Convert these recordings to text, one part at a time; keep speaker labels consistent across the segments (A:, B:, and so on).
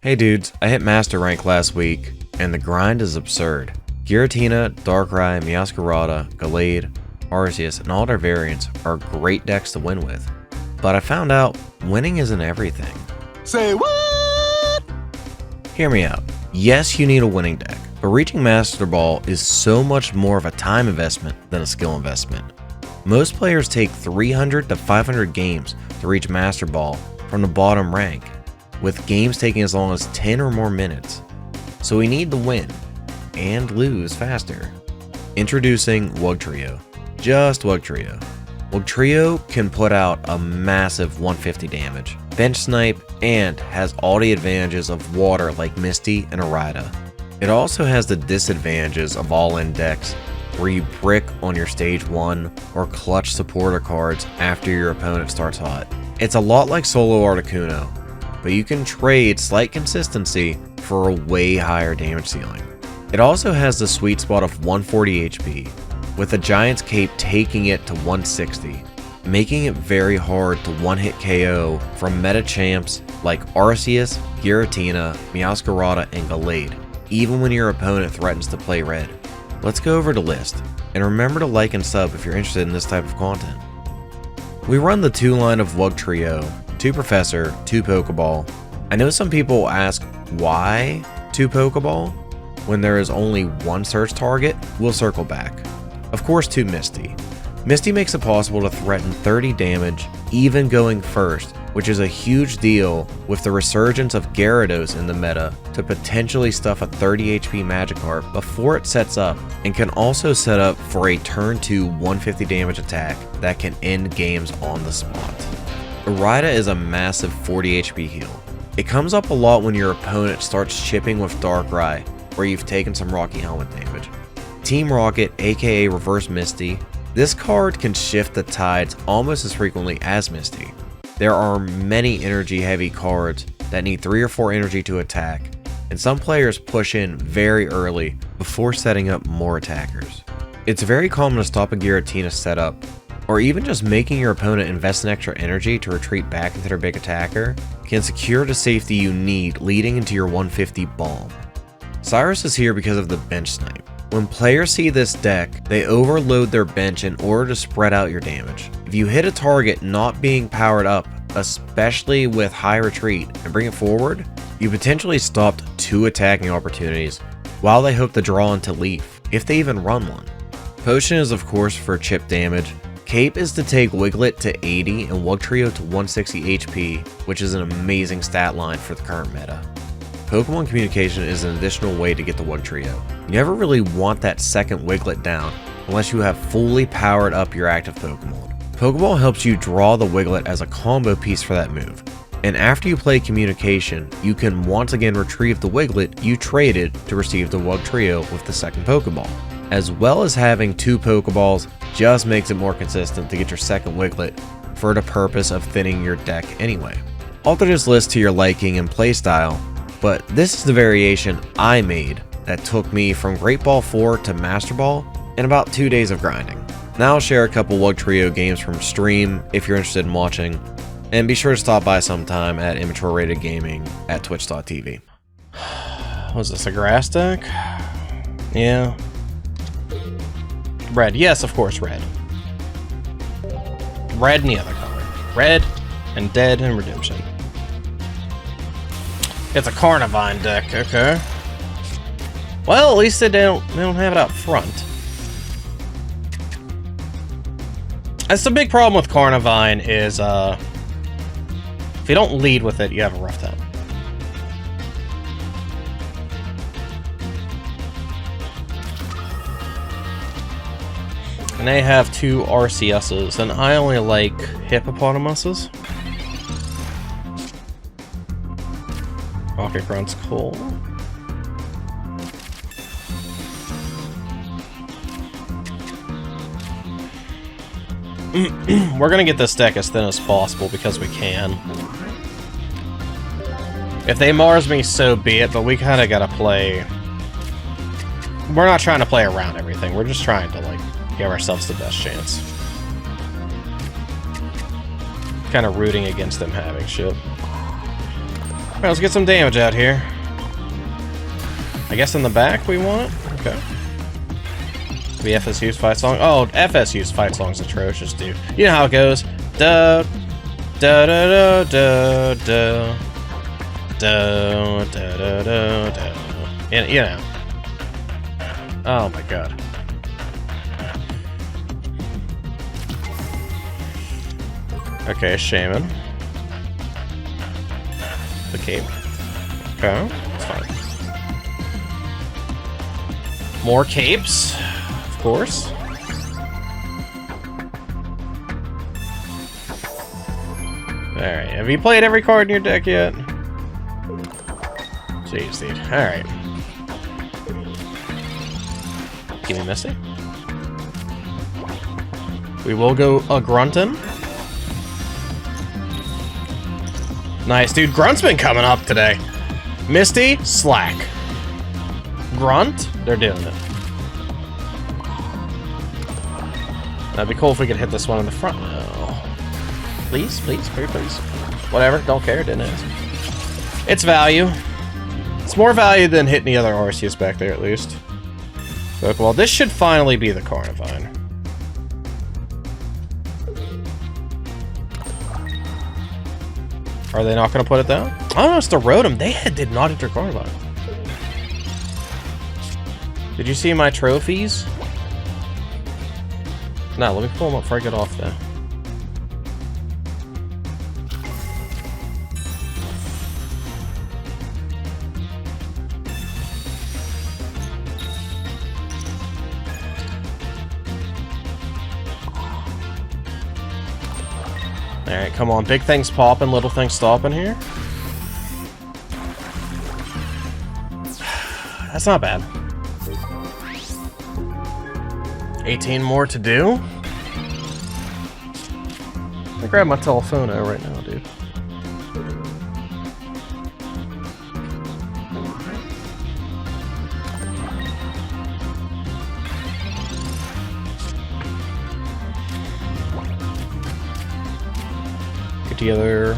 A: Hey dudes, I hit Master Rank last week, and the grind is absurd. Giratina, Darkrai, Meowscarada, Gallade, Arceus, and all their variants are great decks to win with. But I found out winning isn't everything.
B: Say what?
A: Hear me out. Yes, you need a winning deck, but reaching Masterball is so much more of a time investment than a skill investment. Most players take 300 to 500 games to reach Masterball from the bottom rank, with games taking as long as 10 or more minutes. So we need to win and lose faster. Introducing Wugtrio. Just Wugtrio. Wugtrio can put out a massive 150 damage, bench snipe, and has all the advantages of water like Misty and Arida. It also has the disadvantages of all-in decks where you brick on your stage 1 or clutch supporter cards after your opponent starts hot. It's a lot like solo Articuno, but you can trade slight consistency for a way higher damage ceiling. It also has the sweet spot of 140 HP, with the Giant's Cape taking it to 160, making it very hard to one-hit KO from meta champs like Arceus, Giratina, Meowscarada, and Gallade, even when your opponent threatens to play red. Let's go over the list, and remember to like and sub if you're interested in this type of content. We run the 2-line of Wugtrio, 2 Professor, 2 Pokeball. I know some people ask why 2 Pokeball when there is only 1 search target. We'll circle back. Of course, 2 Misty. Misty makes it possible to threaten 30 damage even going first, which is a huge deal with the resurgence of Gyarados in the meta to potentially stuff a 30 HP Magikarp before it sets up, and can also set up for a turn 2 150 damage attack that can end games on the spot. Arida is a massive 40 HP heal. It comes up a lot when your opponent starts chipping with Darkrai, where you've taken some Rocky Helmet damage. Team Rocket, aka Reverse Misty. This card can shift the tides almost as frequently as Misty. There are many energy heavy cards that need 3 or 4 energy to attack, and some players push in very early before setting up more attackers. It's very common to stop a Giratina setup, or even just making your opponent invest an extra energy to retreat back into their big attacker can secure the safety you need leading into your 150 bomb. Cyrus is here because of the bench snipe. When players see this deck, they overload their bench in order to spread out your damage. If you hit a target not being powered up, especially with high retreat, and bring it forward, you potentially stopped 2 attacking opportunities while they hope to draw into Leaf, if they even run one. Potion is of course for chip damage. Cape is to take Wiglet to 80 and Wugtrio to 160 HP, which is an amazing stat line for the current meta. Pokemon communication is an additional way to get the Wugtrio. You never really want that second Wiglet down unless you have fully powered up your active Pokemon. Pokeball helps you draw the Wiglet as a combo piece for that move, and after you play communication, you can once again retrieve the Wiglet you traded to receive the Wugtrio with the second Pokeball. As well as having 2 Pokeballs just makes it more consistent to get your second Wiglet for the purpose of thinning your deck anyway. Alter this list to your liking and playstyle, but this is the variation I made that took me from Great Ball 4 to Master Ball in about 2 days of grinding. Now I'll share a couple Wugtrio games from stream if you're interested in watching, and be sure to stop by sometime at Immature Rated Gaming at twitch.tv.
C: Was this a grass deck? Yeah. Red, yes, of course, red. Red and the other color. Red and Dead and Redemption. It's a Carnivine deck, okay. Well, at least they don't have it out front. That's the big problem with Carnivine is, if you don't lead with it, you have a rough time. And they have 2 RCSs, and I only like hippopotamuses. Rocket Grunt's cool. We're gonna get this deck as thin as possible because we can. If they Mars me, so be it, but we kinda gotta play... We're not trying to play around everything, we're just trying to, like, give ourselves the best chance. Kind of rooting against them having shit. Alright, let's get some damage out here. I guess in the back we want it? Okay. The FSU's fight song. Oh, FSU's fight song's atrocious, dude. You know how it goes. Da da da da da da da da da da da. You know. Oh my god. Okay, Shaman. The cape. Okay, that's fine. More capes, of course. Alright, have you played every card in your deck yet? Jeez, dude. Alright. Give me Misty. We will go a Gruntin'. Nice, dude. Grunt's been coming up today. Misty, Slack. Grunt, they're doing it. That'd be cool if we could hit this one in the front. No. Please, please, very please. Whatever, don't care, didn't ask. It's value. It's more value than hitting the other Arceus back there, at least. Well, this should finally be the Carnivine. Are they not going to put it down? Oh, it's the Rotom. They did not enter Carnivine. Did you see my trophies? No, let me pull them up before I get off there. Alright, come on. Big things popping, little things stopping here. That's not bad. 18 more to do. I grab my telephone out right now, dude. Get together.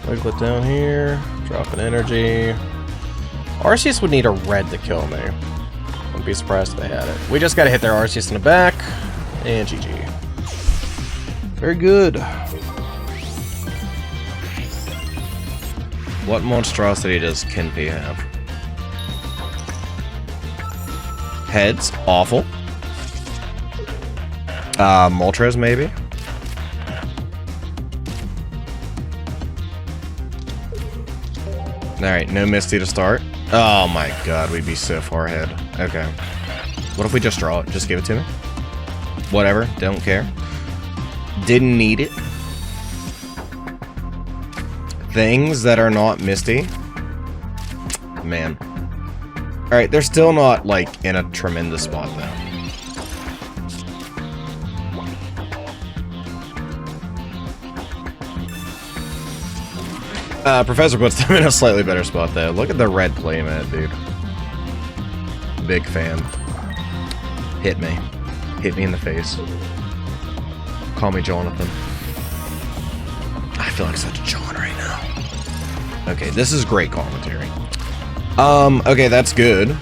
C: Wiggle it down here. Drop an energy. Arceus would need a red to kill me. Wouldn't be surprised if they had it. We just gotta hit their Arceus in the back. And GG. Very good.
A: What monstrosity does Kenpie have? Heads, awful. Moltres, maybe? Alright, no Misty to start. Oh my god, we'd be so far ahead. Okay. What if we just draw it? Just give it to me? Whatever, don't care. Didn't need it. Things that are not Misty. Man. Alright, they're still not, like, in a tremendous spot, though. Professor puts them in a slightly better spot, though. Look at the red playmat, dude. Big fan. Hit me. Hit me in the face. Call me Jonathan. I feel like such a John right now. Okay, this is great commentary. Okay, that's good.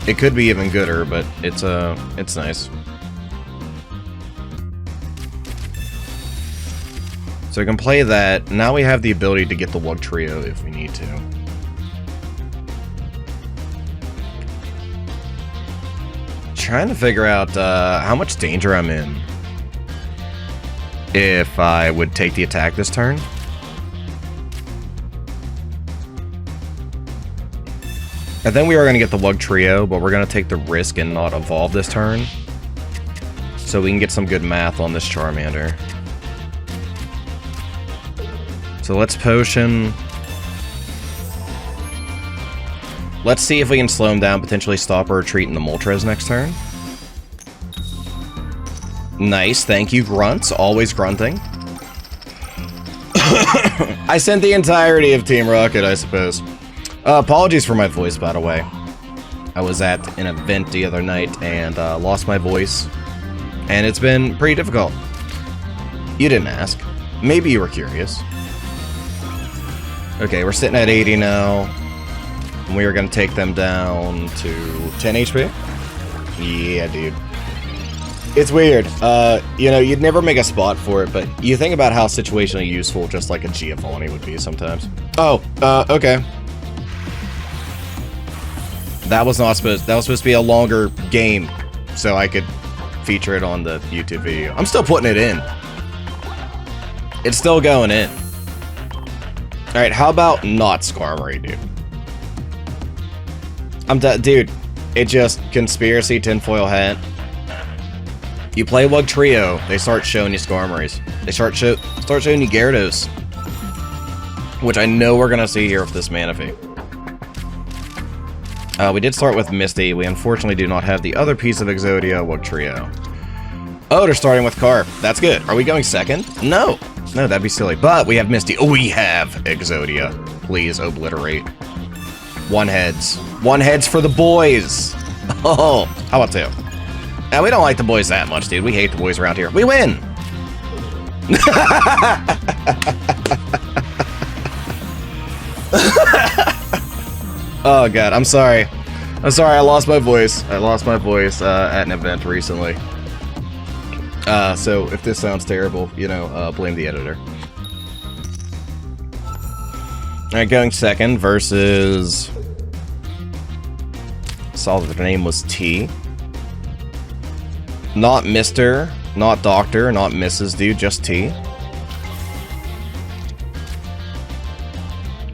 A: It could be even gooder, but it's nice. So we can play that. Now we have the ability to get the Wug Trio if we need to. Trying to figure out how much danger I'm in if I would take the attack this turn. And then we are going to get the Wug Trio, but we're going to take the risk and not evolve this turn. So we can get some good math on this Charmander. So let's potion. Let's see if we can slow him down, potentially stop our retreat in the Moltres next turn. Nice, thank you, Grunts. Always grunting. I sent the entirety of Team Rocket, I suppose. Apologies for my voice, by the way. I was at an event the other night and lost my voice. And it's been pretty difficult. You didn't ask. Maybe you were curious.
C: Okay, we're sitting at 80 now. And we are going to take them down to 10 HP. Yeah, dude. It's weird. You know, you'd never make a spot for it, but you think about how situationally useful just like a Giovanni would be sometimes. Oh, okay. That was supposed to be a longer game, so I could feature it on the YouTube video. I'm still putting it in. It's still going in. Alright, how about not Skarmory, dude? Dude, it just conspiracy tinfoil hat. You play Wug Trio, they start showing you Skarmories. They start showing you Gyarados. Which I know we're gonna see here with this Manaphy. We did start with Misty. We unfortunately do not have the other piece of Exodia, Wug Trio. Oh, they're starting with Carp. That's good. Are we going second? No. No, that'd be silly. But we have Misty. Oh, we have Exodia. Please obliterate. One heads. One heads for the boys. Oh, how about two? Now, we don't like the boys that much, dude. We hate the boys around here. We win! Oh, God. I'm sorry. I'm sorry. I lost my voice. I lost my voice at an event recently. So if this sounds terrible, you know, blame the editor. Alright, going second versus... Saw that their name was T. Not Mr., not Doctor, not Mrs. Dude, just T.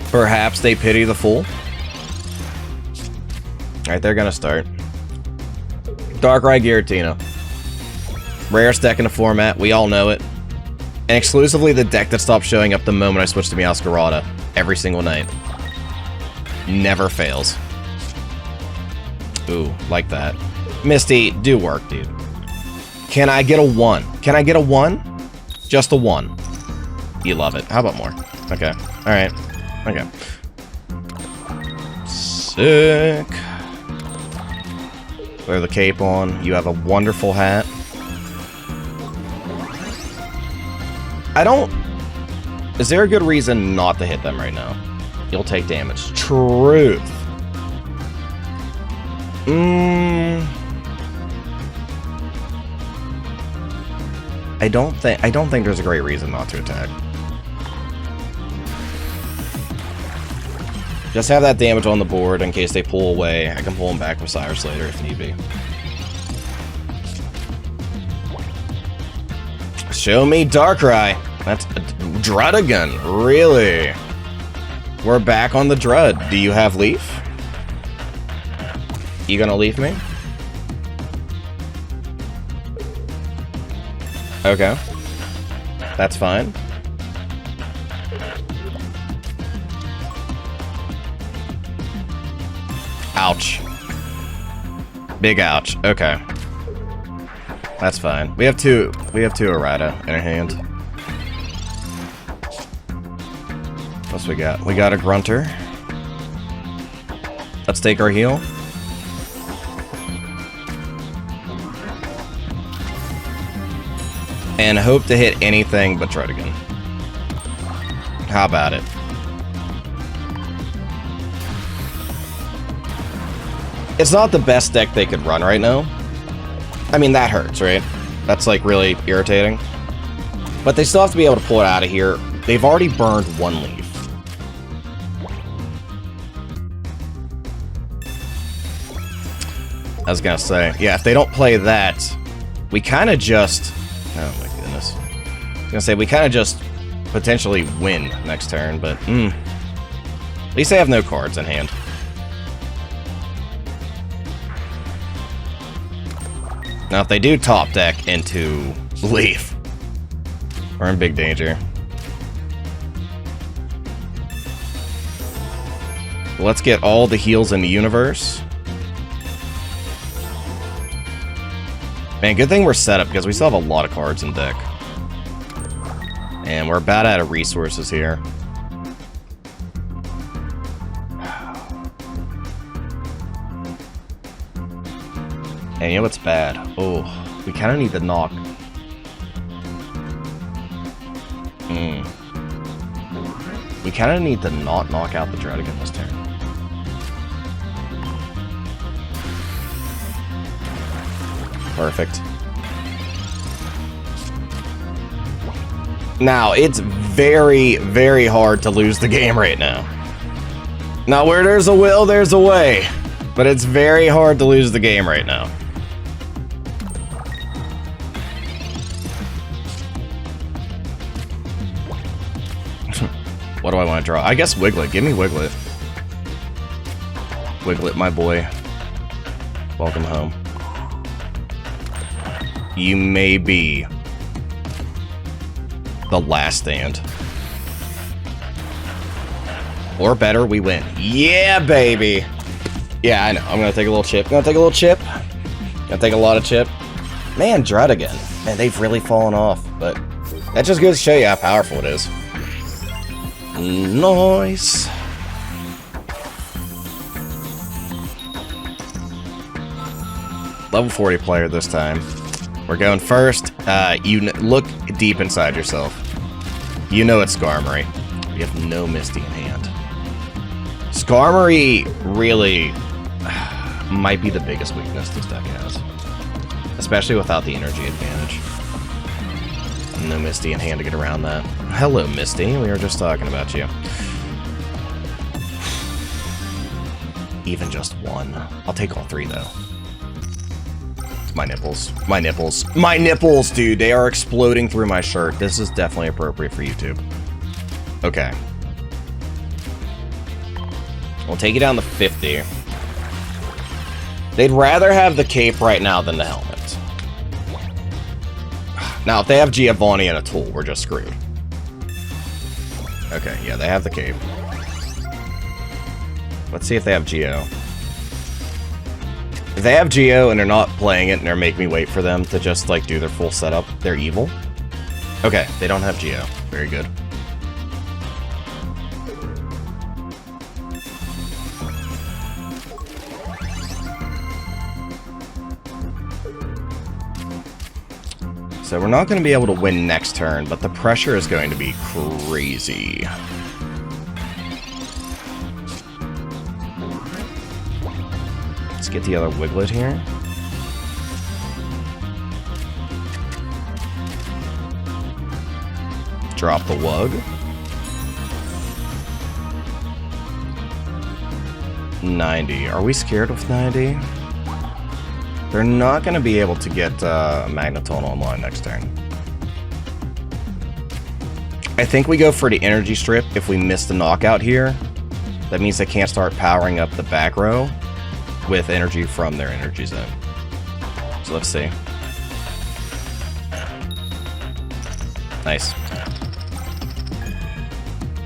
C: Perhaps they pity the fool. Alright, they're gonna start. Darkrai Giratina. Rarest deck in the format, we all know it. And exclusively the deck that stopped showing up the moment I switched to Meowscarada. Every single night. Never fails. Ooh, like that. Misty, do work, dude. Can I get a 1? Can I get a 1? Just a 1. You love it. How about more? Okay. Alright. Okay. Sick. Throw the cape on. You have a wonderful hat. I don't... Is there a good reason not to hit them right now? You'll take damage. Truth. I don't think there's a great reason not to attack. Just have that damage on the board in case they pull away. I can pull them back with Cyrus later if need be. Show me Darkrai. That's a Drudagon. Really? We're back on the Drud. Do you have Leaf? You gonna leave me? Okay. That's fine. Ouch. Big ouch. Okay. That's fine. We have two errata in our hand. What's we got? We got a Grunter. Let's take our heal. And hope to hit anything but Drudagon. How about it? It's not the best deck they could run right now. I mean, that hurts, right? That's, like, really irritating. But they still have to be able to pull it out of here. They've already burned one leaf. I was gonna say, yeah, if they don't play that, we kind of just... Oh my goodness. I was gonna say, we kind of just potentially win next turn, but at least they have no cards in hand. Now, if they do top deck into Leaf, we're in big danger. Let's get all the heals in the universe. Man, good thing we're set up because we still have a lot of cards in deck. And we're about out of resources here. And you know what's bad? Oh, we kind of need the knock. We
A: We kind of need to not knock out the Dredigan this turn. Perfect. Now, it's very, very hard to lose the game right now. Now, where there's a will, there's a way. But it's very hard to lose the game right now. What do I want to draw? I guess Wiglet. Give me Wiglet. Wiglet, my boy. Welcome home. You may be the last stand. Or better, we win. Yeah, baby! Yeah, I know. I'm gonna take a little chip. Gonna take a little chip. Gonna take a lot of chip. Man, Dredigan. Man, they've really fallen off, but that just goes to show you how powerful it is. Nice. Level 40 player this time. We're going first. You look deep inside yourself. You know it's Skarmory. We have no Misty in hand. Skarmory really might be the biggest weakness this deck has. Especially without the energy advantage. No Misty in hand to get around that. Hello, Misty. We were just talking about you. Even just one. I'll take all three, though. My nipples. My nipples. My nipples, dude. They are exploding through my shirt. This is definitely appropriate for YouTube. Okay. We'll take it down to 50. They'd rather have the cape right now than the helmet. Now, if they have Giovanni and a tool, we're just screwed. Okay, yeah, they have the cape. Let's see if they have Geo. If they have Geo and they're not playing it and they're making me wait for them to just, like, do their full setup, they're evil. Okay, they don't have Geo. Very good. So we're not going to be able to win next turn, but the pressure is going to be crazy. Let's get the other Wiglet here. Drop the Wug. 90. Are we scared with 90? They're not going to be able to get Magneton online next turn. I think we go for the energy strip if we miss the knockout here. That means they can't start powering up the back row with energy from their energy zone. So let's see. Nice.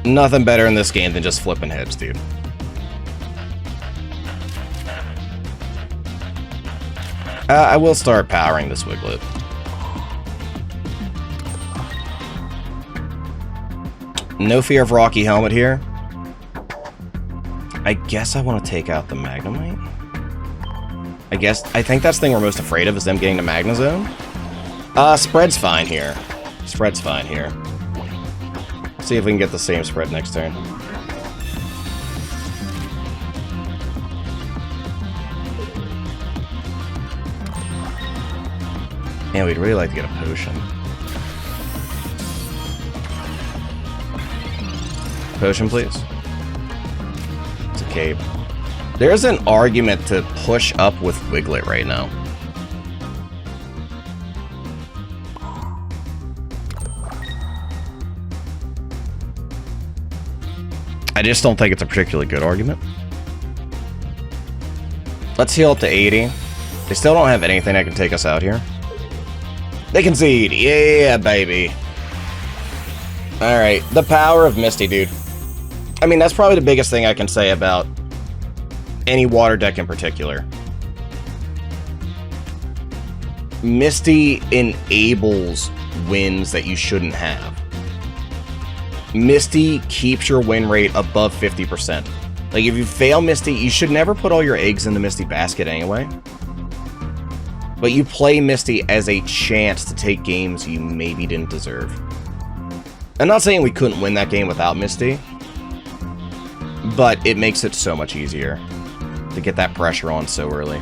A: Nothing better in this game than just flipping heads, dude. I will start powering this Wiglet. No fear of Rocky Helmet here. I guess I want to take out the Magnemite. I think that's the thing we're most afraid of is them getting the Magnezone. Spread's fine here. Spread's fine here. See if we can get the same spread next turn. Man, we'd really like to get a potion. Potion, please. It's a cape. There's an argument to push up with Wiglet right now. I just don't think it's a particularly good argument. Let's heal up to 80. They still don't have anything that can take us out here. They concede. Yeah, baby. Alright, the power of Misty, dude. I mean, that's probably the biggest thing I can say about any water deck in particular. Misty enables wins that you shouldn't have. Misty keeps your win rate above 50%. Like, if you fail Misty, you should never put all your eggs in the Misty basket anyway. But you play Misty as a chance to take games you maybe didn't deserve. I'm not saying we couldn't win that game without Misty,
D: but it makes it so much easier to get that pressure on so early.